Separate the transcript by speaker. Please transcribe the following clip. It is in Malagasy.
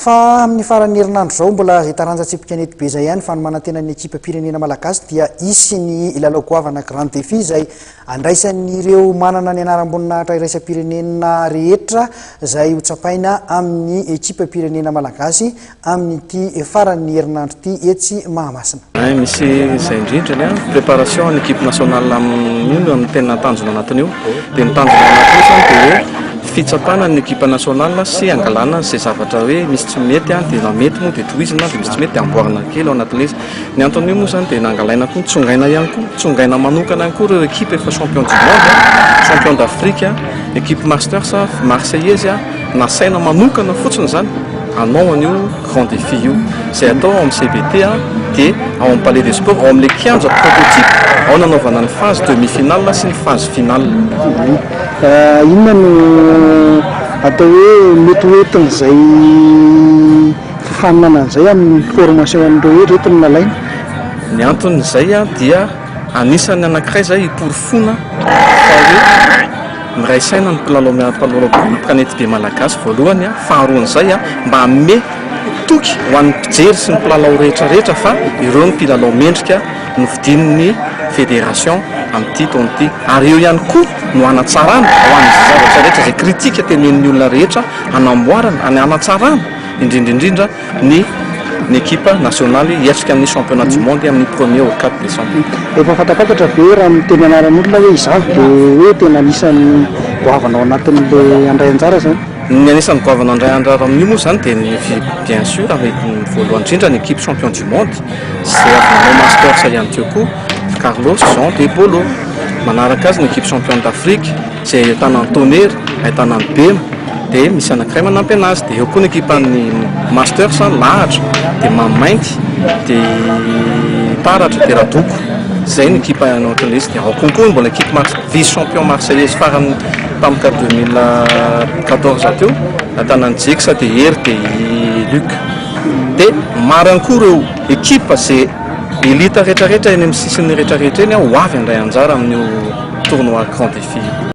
Speaker 1: Fa amin'ny farany herinandro zao mbola hitaranjatsipika nety be zay ihany fa ny manantena ny ekipa pirenena malagasy dia isy ny ilalao goavana grand défi izay andraisan'ireo manana ny anaram-boninahitra iraisam-pirenena rehetra izay hotsapaina amin'ny ekipa pirenena malagasy amin'ity farany herinandro ity etsy Mahamasina.
Speaker 2: Misy izay indrindra ny préparation ny équipe nationale amin'io no tena tanjona anatin'io dia ny tanjona anatin'io dia hoe fitsapana ny équipe nationale sy angalana izay zavatra hoe misy tsy mety dia na mety moa dia tohizina dia misy tsy mety dia amboarina kely ao anatin'izy. Ny anton'io moa zany dia nangalaina koa tsongaina ihany koa tsongaina manokana ihany koa ireo équipe efa champion du monde, champion d'Afrique, équipe masters marseillaise nasaina manokana fotsiny zany hanao an'io grand défi io izay atao amin'ny CBT dia ao amin'ny palais des sports ao amin'ilay kianja prototype ao nanaovana ny phase demi-finale sy ny phase finale.
Speaker 1: Inona no atao hoe mety hoentin'izay fifaninana an'izay amin'ny formation an'ireo rehetra no nalaina?
Speaker 2: Ny anton'izay dia anisany anankiray zay hiporofona fa hoe miray saina ny mpilalao planety be malagasy voalohany faharoan'izay mba hamme toky ho an'ny mpijery sy ny mpilalao rehetrarehetra fa ireo ny mpilalao mendrika no vidin'ny fédération amin'ity taon'ity ary eo ihany koa no hanatsarana ho an'ny zavatra rehetra izay kritika tenen'ny olona rehetra hanamboarana any hanatsarana indrindraindrindra ny équipe nationale hiatrika amin'ny championnat du monde amin'ny 1er au 4 décembre.
Speaker 1: Efa fatapatatra be raha miteny anaran'olona hoe izavy dia hoe tena anisan'ny goavanao anatin'ilay andray anjara zany.
Speaker 2: Ny anisan'ny goavanao andray anjara amin'io moa zany dia bien sûr avec voalohany indrindra ny équipe champion du monde izay avy nanao masters ihany keo koa Carlos Jean de Bolo. Manaraka azy ny équipe champion d'Afrique izay ahitana ny Tonnerre, ahitana ny Bema dia misy anankiray manampy anazy dia eo koa ny équipe ny masters lahatra dia Mamainty dia Taratra dia Radoko izay ny équipe naotin'izy dia ao konkoa mbola équipe vice champion marseillaise farany tamika 2014 teo ahitana ny Jexa dia Hery dia Luc dia maro ihany koa ireo équipe izay elita rehetrarehetra eny amin'ny sisiny rehetrarehetra eny ho avy andray anjara amin'io tournoi grand défi.